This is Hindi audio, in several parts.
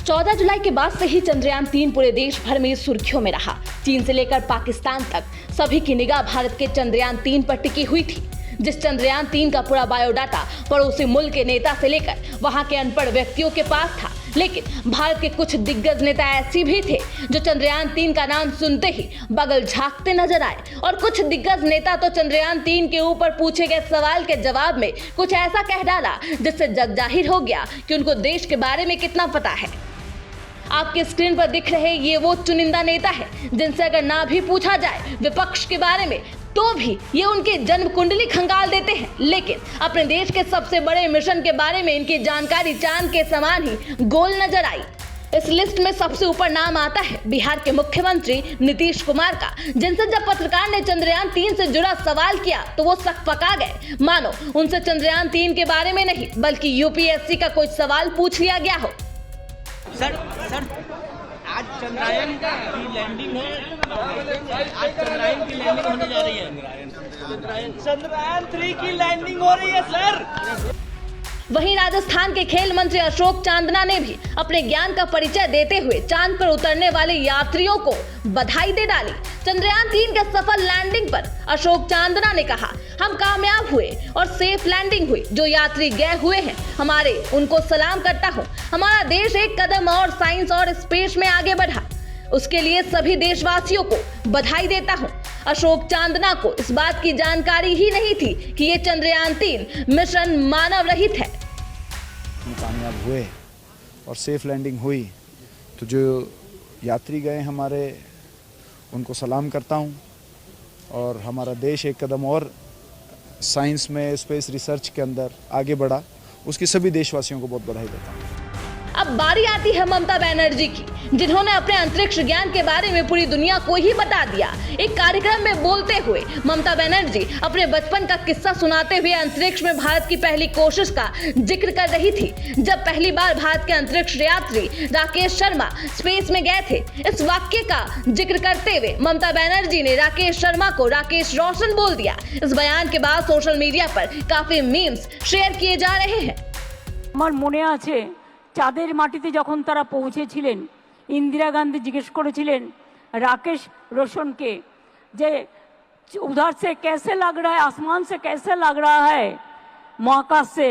14 जुलाई के बाद से ही चंद्रयान-3 पूरे देश भर में सुर्खियों में रहा। चीन से लेकर पाकिस्तान तक सभी की निगाह भारत के चंद्रयान-3 पर टिकी हुई थी। जिस चंद्रयान-3 का पूरा बायोडाटा पड़ोसी मुल्क के नेता से लेकर वहां के अनपढ़ व्यक्तियों के पास था, लेकिन भारत के कुछ दिग्गज नेता ऐसे भी थे जो चंद्रयान-3 का नाम सुनते ही बगल झांकते नजर आए। और कुछ दिग्गज नेता तो चंद्रयान-3 के ऊपर पूछे गए सवाल के जवाब में कुछ ऐसा कह डाला जिससे जग जाहिर हो गया कि उनको देश के बारे में कितना पता है। आपके स्क्रीन पर दिख रहे ये वो चुनिंदा नेता है जिनसे अगर ना भी पूछा जाए विपक्ष के बारे में तो भी ये उनकी जन्म कुंडली खंगाल देते हैं, लेकिन अपने देश के सबसे बड़े मिशन के बारे में इनकी जानकारी चांद के समान ही गोल नजर आई। इस लिस्ट में सबसे ऊपर नाम आता है बिहार के मुख्यमंत्री नीतीश कुमार का, जिनसे जब पत्रकार ने चंद्रयान-3 से जुड़ा सवाल किया तो वो सकपका गए, मानो उनसे चंद्रयान-3 के बारे में नहीं बल्कि यूपीएससी का कोई सवाल पूछ लिया गया हो। सर आज चंद्रयान की लैंडिंग है, आज चंद्रयान की लैंडिंग होने जा रही है, चंद्रयान-3 की लैंडिंग हो रही है सर। वहीं राजस्थान के खेल मंत्री अशोक चांदना ने भी अपने ज्ञान का परिचय देते हुए चांद पर उतरने वाले यात्रियों को बधाई दे डाली। चंद्रयान-3 के सफल लैंडिंग पर अशोक चांदना ने कहा, हम कामयाब हुए और सेफ लैंडिंग हुई। जो यात्री गए हुए हैं हमारे, उनको सलाम करता हूँ। हमारा देश एक कदम और साइंस और स्पेस में आगे बढ़ा, उसके लिए सभी देशवासियों को बधाई देता हूँ। अशोक चांदना को इस बात की जानकारी ही नहीं थी कि ये चंद्रयान-3 मिशन मानव रहित है। हम कामयाब हुए और सेफ लैंडिंग हुई, तो जो यात्री गए हमारे उनको सलाम करता हूं और हमारा देश एक कदम और साइंस में, स्पेस रिसर्च के अंदर आगे बढ़ा, उसकी सभी देशवासियों को बहुत बधाई देता हूं। अब बारी आती है ममता बनर्जी की, जिन्होंने अपने अंतरिक्ष ज्ञान के बारे में पूरी दुनिया को ही बता दिया। एक कार्यक्रम में बोलते हुए ममता बनर्जी अपने बचपन का किस्सा सुनाते हुए अंतरिक्ष में भारत की पहली कोशिश का जिक्र कर रही थी, जब पहली बार भारत के अंतरिक्ष यात्री राकेश शर्मा स्पेस में गए थे। इस वाक्य का जिक्र करते हुए ममता बनर्जी ने राकेश शर्मा को राकेश रोशन बोल दिया। इस बयान के बाद सोशल मीडिया पर काफी मीम्स शेयर किए जा रहे हैं। আমার মনে আছে চাঁদের মাটিতে যখন তারা পৌঁছেছিলেন, इंदिरा गांधी जिज्ञेस করেছিলেন राकेश रोशन के जे उधर से कैसे लग रहा है, आसमान से कैसे लग रहा है महाकाश से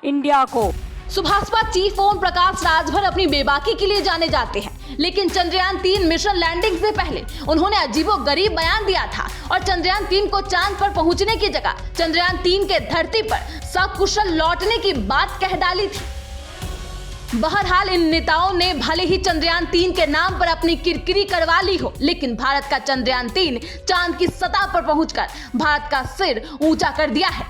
इंडिया को। सुभाषपा चीफ ओम प्रकाश राजभर अपनी बेबाकी के लिए जाने जाते हैं, लेकिन चंद्रयान-3 मिशन लैंडिंग से पहले उन्होंने अजीबोगरीब बयान दिया था और चंद्रयान-3 को चांद पर पहुंचने की जगह चंद्रयान-3 के धरती पर सकुशल लौटने की बात कह डाली थी। बहरहाल इन नेताओं ने भले ही चंद्रयान-3 के नाम पर अपनी किरकिरी करवा ली हो, लेकिन भारत का चंद्रयान-3 चांद की सतह पर पहुंचकर भारत का सिर ऊंचा कर दिया है।